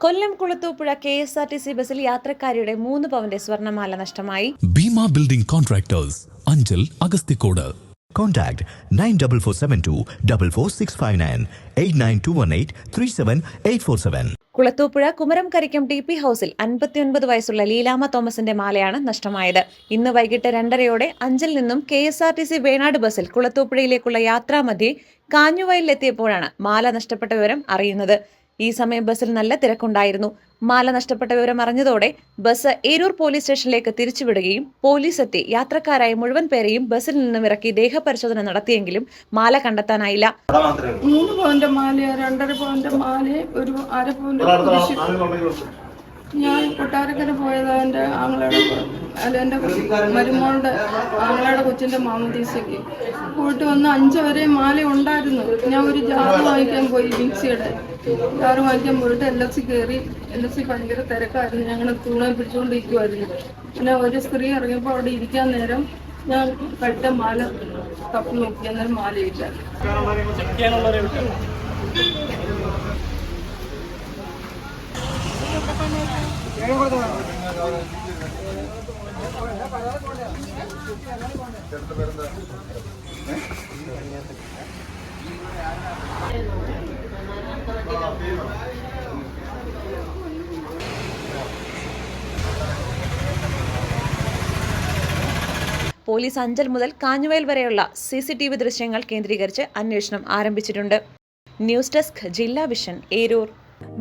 കൊല്ലം Kulathupuzha KSRTC ബസ്സിൽ യാത്രക്കാരിയുടെ 3 പവന്റെ സ്വർണ്ണമാല നഷ്ടമായി. Bhima building contractors, Anchal, Agasthikode. Contact 94472 44659 89218 37847. Kulathupuzha Kumaramkarikkam TP ഹൗസിൽ 59 വയസ്സുള്ള ലീലാമ്മ തോമസിന്റെ മാലയാണ് നഷ്ടമായത്. ഇന്ന് വൈകിട്ട് 2:30 അഞ്ചൽ നിന്നും KSRTC വേണാട് ബസ്സിൽ കുളത്തൂപ്പുഴയിലേക്കുള്ള യാത്രാമധ്യേ കാഞ്ഞുവയലിലെത്തിയപ്പോഴാണ് മാല നഷ്ടപ്പെട്ട വിവരം അറിയുന്നത്. ഈ സമയം ബസ്സിൽ നല്ല തിരക്കുണ്ടായിരുന്നു. മാല നഷ്ടപ്പെട്ട വിവരം അറിഞ്ഞതോടെ ബസ് ഏരൂർ പോലീസ് സ്റ്റേഷനിലേക്ക് തിരിച്ചുവിടുകയും പോലീസ് എത്തി യാത്രക്കാരായ മുഴുവൻ പേരെയും ബസ്സിൽ നിന്നും ഇറക്കി ദേഹപരിശോധന നടത്തിയെങ്കിലും മാല കണ്ടെത്താനായില്ല. 3 പവന്റെ മാല, 2.5 പവന്റെ മാല, ഒരു 1/2 പവന്റെ. ഞാൻ കൊട്ടാരക്കര പോയത് എൻ്റെ എൻ്റെ മരുമോളുടെ ആങ്ങളയുടെ കൊച്ചിൻ്റെ മാമദീസയ്ക്ക് പോയിട്ട് വന്ന് 5 വരെ മാല ഉണ്ടായിരുന്നു. ഞാൻ ഒരു ജാറ് വാങ്ങിക്കാൻ പോയി, വിൻസിയുടെ ജാറ് വാങ്ങിക്കാൻ പോയിട്ട് LSC കയറി. LSC ഭയങ്കര തിരക്കായിരുന്നു. ഞങ്ങൾ തൂണെ പിടിച്ചുകൊണ്ടിരിക്കുമായിരുന്നു. പിന്നെ ഒരു സ്ത്രീ ഇറങ്ങിയപ്പോൾ അവിടെ ഇരിക്കാൻ നേരം ഞാൻ കഴുത്ത മാല തപ്പി നോക്കി. അന്നേരം മാലയില്ല. പോലീസ് അഞ്ചൽ മുതൽ കാഞ്ഞുവയൽ വരെയുള്ള CCTV ദൃശ്യങ്ങൾ കേന്ദ്രീകരിച്ച് അന്വേഷണം ആരംഭിച്ചിട്ടുണ്ട്. ന്യൂസ് ഡെസ്ക് ജില്ലാ vision, Eroor.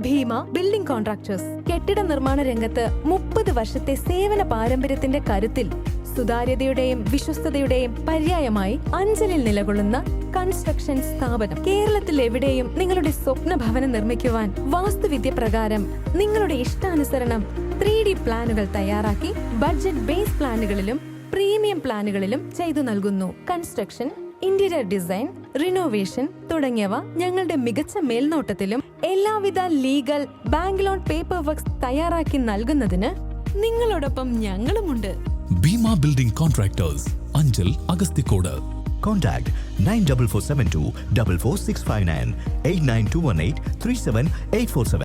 Bhima building contractors കെട്ടിട നിർമ്മാണ രംഗത്ത് 30 വർഷത്തെ സേവന പാരമ്പര്യത്തിന്റെ കരുത്തിൽ സുതാര്യതയുടെയും വിശ്വസ്തതയുടെയും പര്യായമായി അഞ്ചലിൽ നിലകൊള്ളുന്ന കൺസ്ട്രക്ഷൻ സ്ഥാപനം. കേരളത്തിൽ എവിടെയും നിങ്ങളുടെ സ്വപ്ന ഭവനം നിർമ്മിക്കുവാൻ വാസ്തുവിദ്യ പ്രകാരം നിങ്ങളുടെ ഇഷ്ടാനുസരണം 3D പ്ലാനുകൾ തയ്യാറാക്കി ബഡ്ജറ്റ് ബേസ് പ്ലാനുകളിലും പ്രീമിയം പ്ലാനുകളിലും ചെയ്തു നൽകുന്നു. കൺസ്ട്രക്ഷൻ, ഇന്റീരിയർ ഡിസൈൻ, റിനോവേഷൻ തുടങ്ങിയവ ഞങ്ങളുടെ മികച്ച മേൽനോട്ടത്തിലും എല്ലാവിധ legal bank loan paper works തയ്യാറാക്കി നൽകുന്നതിന് നിങ്ങളോടൊപ്പം ഞങ്ങളുമുണ്ട്. Bhima building contractors, Anchal, Agasthikode. Contact 94472 44659 89218 37847.